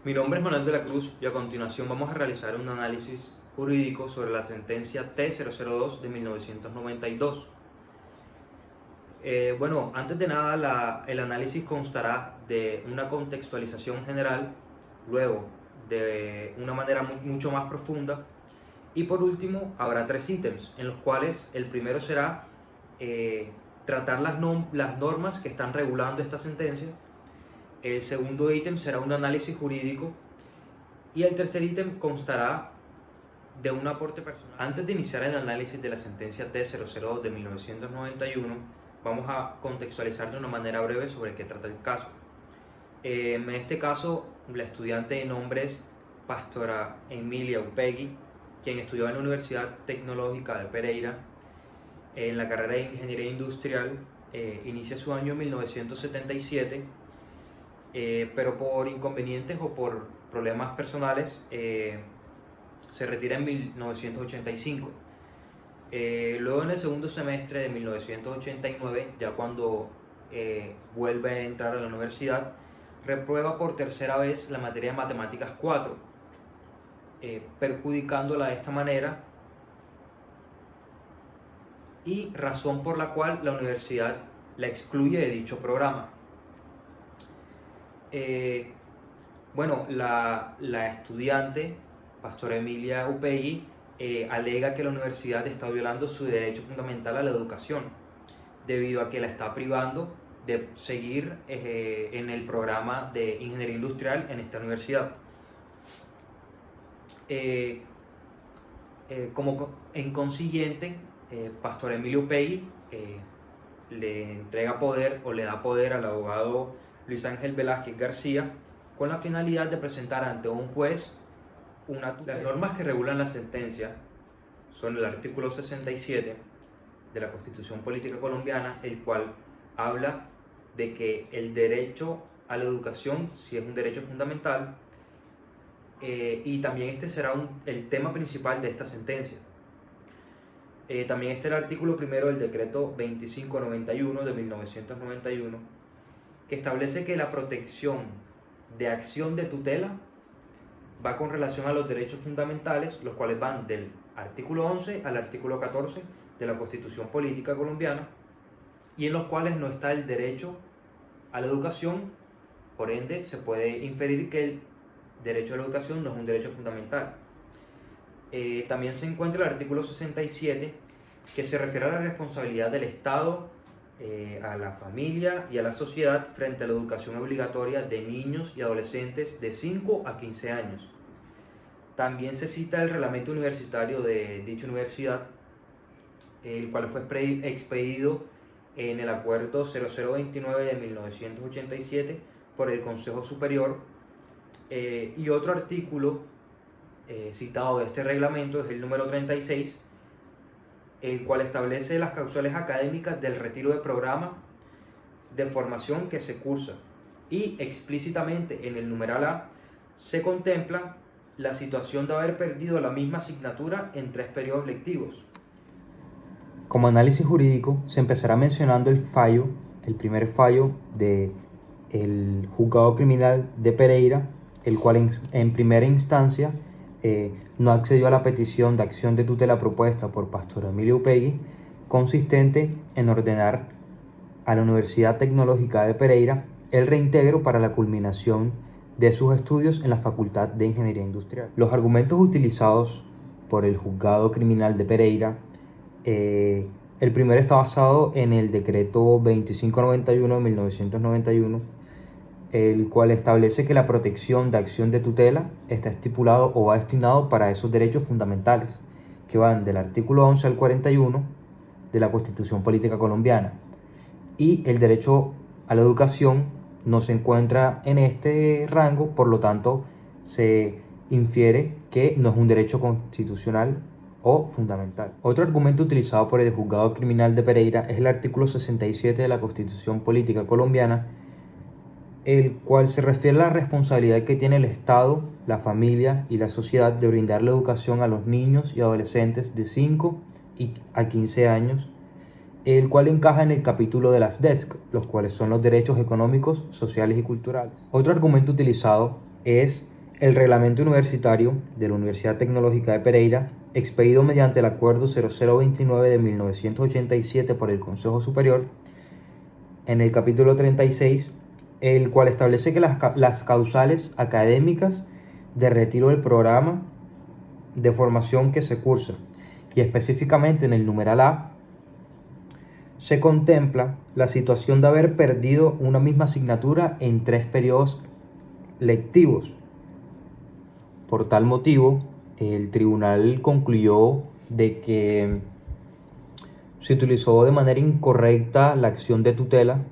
Mi nombre es Manuel de la Cruz y a continuación vamos a realizar un análisis jurídico sobre la sentencia T-002 de 1992. Antes de nada, el análisis constará de una contextualización general, luego de una manera mucho más profunda y por último habrá 3 ítems en los cuales el primero será tratar las normas que están regulando esta sentencia. El segundo ítem será un análisis jurídico y el tercer ítem constará de un aporte personal. Antes de iniciar el análisis de la sentencia T-002 de 1991, vamos a contextualizar de una manera breve sobre qué trata el caso. En este caso, la estudiante de nombre es Pastora Emilia Upegui, quien estudió en la Universidad Tecnológica de Pereira en la carrera de Ingeniería Industrial. Inicia su año en 1977, pero por inconvenientes o por problemas personales se retira en 1985. Luego en el segundo semestre de 1989, ya cuando vuelve a entrar a la universidad, reprueba por tercera vez la materia de Matemáticas 4, perjudicándola de esta manera, y razón por la cual la universidad la excluye de dicho programa. La estudiante, Pastora Emilia Upegui, alega que la universidad está violando su derecho fundamental a la educación, debido a que la está privando de seguir en el programa de Ingeniería Industrial en esta universidad. En consiguiente, Pastora Emilia Upegui le entrega poder o le da poder al abogado Luis Ángel Velázquez García con la finalidad de presentar ante un juez Las normas que regulan la sentencia son el artículo 67 de la Constitución Política Colombiana, el cual habla de que el derecho a la educación sí es un derecho fundamental, y también este será el tema principal de esta sentencia. También está el artículo primero del decreto 2591 de 1991, que establece que la protección de acción de tutela va con relación a los derechos fundamentales, los cuales van del artículo 11 al artículo 14 de la Constitución Política Colombiana, y en los cuales no está el derecho a la educación. Por ende, se puede inferir que el derecho a la educación no es un derecho fundamental. También se encuentra el artículo 67, que se refiere a la responsabilidad del Estado, a la familia y a la sociedad frente a la educación obligatoria de niños y adolescentes de 5 a 15 años. También se cita el reglamento universitario de dicha universidad, el cual fue expedido en el acuerdo 0029 de 1987 por el Consejo Superior, y otro artículo citado de este reglamento es el número 36, el cual establece las causales académicas del retiro de programa de formación que se cursa, y explícitamente en el numeral A se contempla la situación de haber perdido la misma asignatura en 3 periodos lectivos. Como análisis jurídico se empezará mencionando el primer fallo del Juzgado Criminal de Pereira, el cual en primera instancia no accedió a la petición de acción de tutela propuesta por Pastora Emilia Upegui, consistente en ordenar a la Universidad Tecnológica de Pereira el reintegro para la culminación de sus estudios en la Facultad de Ingeniería Industrial. Los argumentos utilizados por el Juzgado Criminal de Pereira, el primero está basado en el decreto 2591 de 1991, el cual establece que la protección de acción de tutela está estipulado o va destinado para esos derechos fundamentales, que van del artículo 11 al 41 de la Constitución Política Colombiana. Y el derecho a la educación no se encuentra en este rango, por lo tanto se infiere que no es un derecho constitucional o fundamental. Otro argumento utilizado por el Juzgado Criminal de Pereira es el artículo 67 de la Constitución Política Colombiana, el cual se refiere a la responsabilidad que tiene el Estado, la familia y la sociedad de brindar la educación a los niños y adolescentes de 5 a 15 años, el cual encaja en el capítulo de las DESC, los cuales son los derechos económicos, sociales y culturales. Otro argumento utilizado es el reglamento universitario de la Universidad Tecnológica de Pereira, expedido mediante el Acuerdo 0029 de 1987 por el Consejo Superior, en el capítulo 36, el cual establece que las causales académicas de retiro del programa de formación que se cursa, y específicamente en el numeral A, se contempla la situación de haber perdido una misma asignatura en 3 periodos lectivos. Por tal motivo, el tribunal concluyó de que se utilizó de manera incorrecta la acción de tutela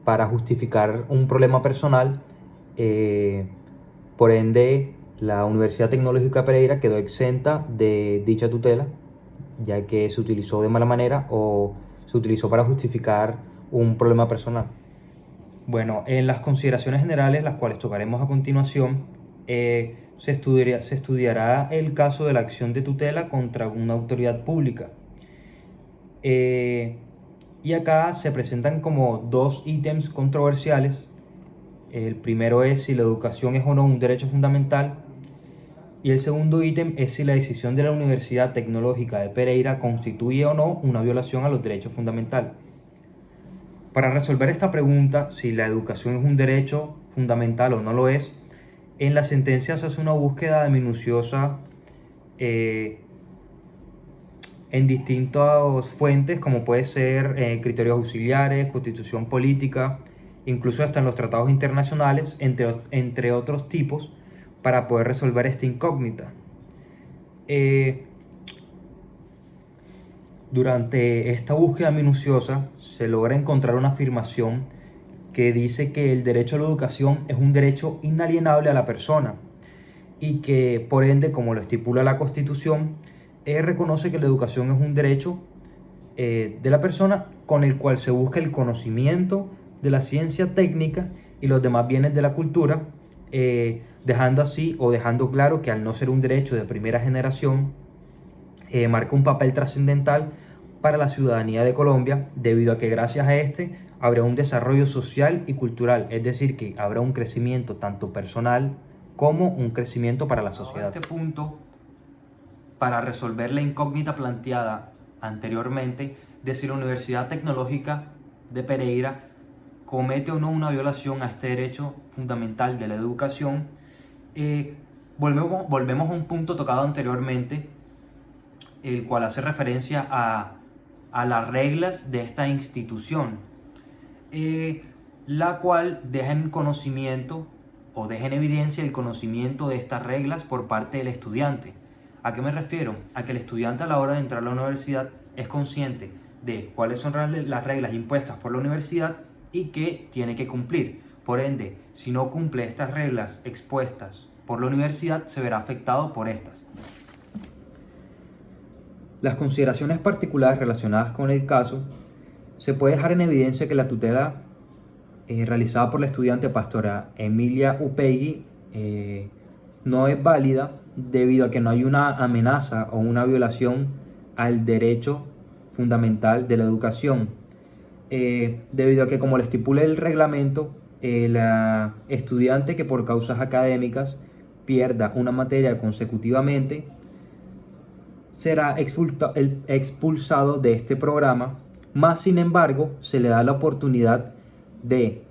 para justificar un problema personal. Por ende, la Universidad Tecnológica de Pereira quedó exenta de dicha tutela, ya que se utilizó de mala manera o se utilizó para justificar un problema personal. Bueno, en las consideraciones generales, las cuales tocaremos a continuación, se estudiará el caso de la acción de tutela contra una autoridad pública. Y acá se presentan como 2 ítems controversiales. El primero es si la educación es o no un derecho fundamental, y el segundo ítem es si la decisión de la Universidad Tecnológica de Pereira constituye o no una violación a los derechos fundamentales. Para resolver esta pregunta, si la educación es un derecho fundamental o no lo es, en la sentencia se hace una búsqueda minuciosa en distintas fuentes, como puede ser criterios auxiliares, constitución política, incluso hasta en los tratados internacionales, entre otros tipos, para poder resolver esta incógnita. Durante esta búsqueda minuciosa se logra encontrar una afirmación que dice que el derecho a la educación es un derecho inalienable a la persona y que, por ende, como lo estipula la Constitución, reconoce que la educación es un derecho de la persona con el cual se busca el conocimiento de la ciencia técnica y los demás bienes de la cultura, dejando claro que al no ser un derecho de primera generación, marca un papel trascendental para la ciudadanía de Colombia, debido a que gracias a este habrá un desarrollo social y cultural, es decir, que habrá un crecimiento tanto personal como un crecimiento para la sociedad. A este punto, para resolver la incógnita planteada anteriormente de si la Universidad Tecnológica de Pereira comete o no una violación a este derecho fundamental de la educación, volvemos a un punto tocado anteriormente, el cual hace referencia a las reglas de esta institución, la cual deja en conocimiento o deja en evidencia el conocimiento de estas reglas por parte del estudiante. ¿A qué me refiero? A que el estudiante, a la hora de entrar a la universidad, es consciente de cuáles son las reglas impuestas por la universidad y que tiene que cumplir. Por ende, si no cumple estas reglas expuestas por la universidad, se verá afectado por estas. Las consideraciones particulares relacionadas con el caso, se puede dejar en evidencia que la tutela realizada por la estudiante pastora Emilia Upegui no es válida, debido a que no hay una amenaza o una violación al derecho fundamental de la educación, debido a que, como lo estipula el reglamento, la estudiante que por causas académicas pierda una materia consecutivamente será expulsado de este programa, más sin embargo se le da la oportunidad de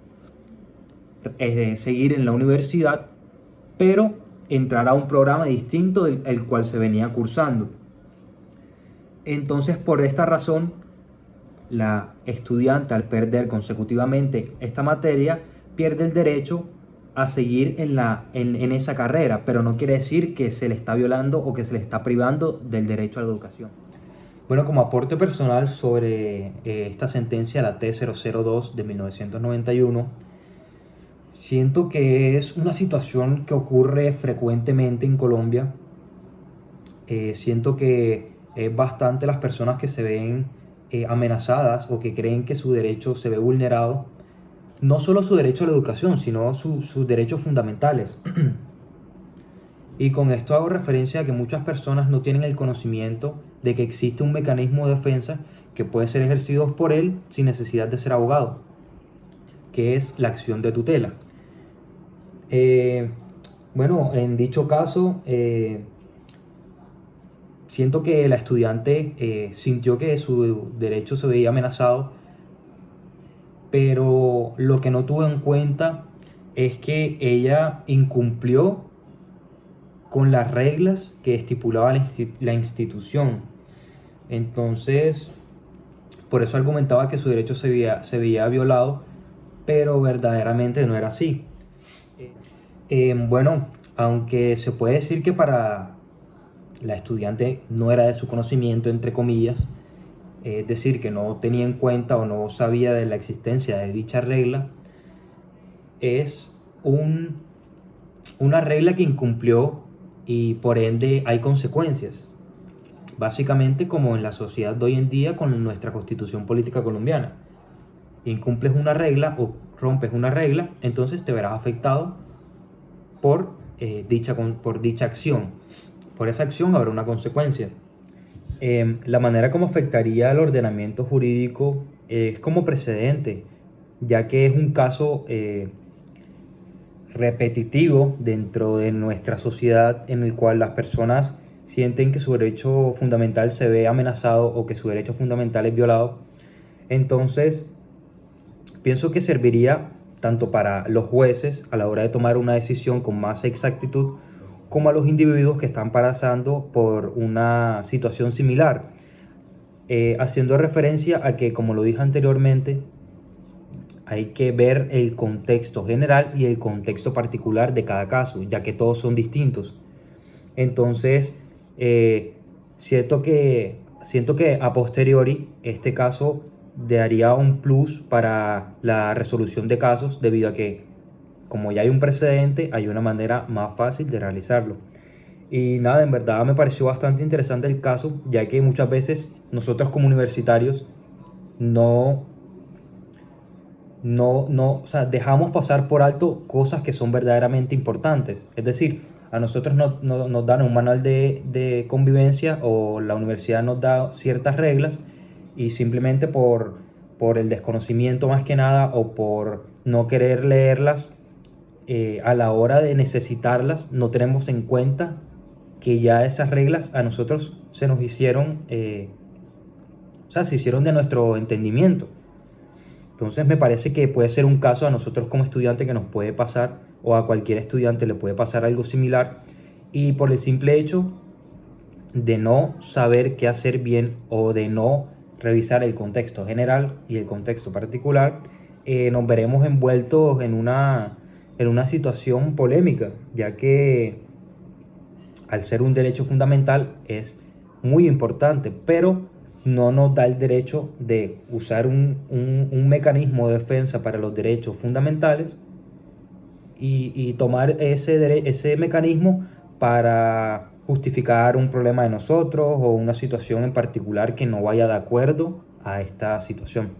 seguir en la universidad, pero entrar a un programa distinto del cual se venía cursando. Entonces, por esta razón, la estudiante, al perder consecutivamente esta materia, pierde el derecho a seguir en esa carrera, pero no quiere decir que se le está violando o que se le está privando del derecho a la educación. Bueno, como aporte personal sobre esta sentencia, la T002 de 1991, siento que es una situación que ocurre frecuentemente en Colombia. Siento que es bastante las personas que se ven amenazadas o que creen que su derecho se ve vulnerado. No solo su derecho a la educación, sino sus derechos fundamentales. Y con esto hago referencia a que muchas personas no tienen el conocimiento de que existe un mecanismo de defensa que puede ser ejercido por él sin necesidad de ser abogado, que es la acción de tutela. Eh, bueno, en dicho caso, siento que la estudiante sintió que su derecho se veía amenazado, pero lo que no tuvo en cuenta es que ella incumplió con las reglas que estipulaba la institución. Entonces, por eso argumentaba que su derecho se veía violado, pero verdaderamente no era así. Bueno, aunque se puede decir que para la estudiante no era de su conocimiento, entre comillas, es decir, que no tenía en cuenta o no sabía de la existencia de dicha regla, es una regla que incumplió y por ende hay consecuencias. Básicamente como en la sociedad de hoy en día con nuestra constitución política colombiana. Incumples una regla o rompes una regla, entonces te verás afectado por dicha acción. Por esa acción habrá una consecuencia. La manera como afectaría al ordenamiento jurídico es como precedente, ya que es un caso repetitivo dentro de nuestra sociedad en el cual las personas sienten que su derecho fundamental se ve amenazado o que su derecho fundamental es violado. Entonces, pienso que serviría tanto para los jueces a la hora de tomar una decisión con más exactitud, como a los individuos que están pasando por una situación similar, haciendo referencia a que, como lo dije anteriormente, hay que ver el contexto general y el contexto particular de cada caso, ya que todos son distintos. Entonces, siento que a posteriori este caso daría un plus para la resolución de casos, debido a que, como ya hay un precedente, hay una manera más fácil de realizarlo. Y nada, en verdad me pareció bastante interesante el caso, ya que muchas veces nosotros como universitarios no, o sea, dejamos pasar por alto cosas que son verdaderamente importantes. Es decir, a nosotros nos dan un manual de convivencia, o la universidad nos da ciertas reglas y simplemente por el desconocimiento más que nada, o por no querer leerlas, a la hora de necesitarlas no tenemos en cuenta que ya esas reglas a nosotros se nos hicieron, o sea, se hicieron de nuestro entendimiento. Entonces me parece que puede ser un caso a nosotros como estudiantes que nos puede pasar, o a cualquier estudiante le puede pasar algo similar, y por el simple hecho de no saber qué hacer bien, o de no revisar el contexto general y el contexto particular, nos veremos envueltos en una situación polémica, ya que al ser un derecho fundamental es muy importante, pero no nos da el derecho de usar un mecanismo de defensa para los derechos fundamentales, y tomar ese mecanismo para justificar un problema de nosotros o una situación en particular que no vaya de acuerdo a esta situación.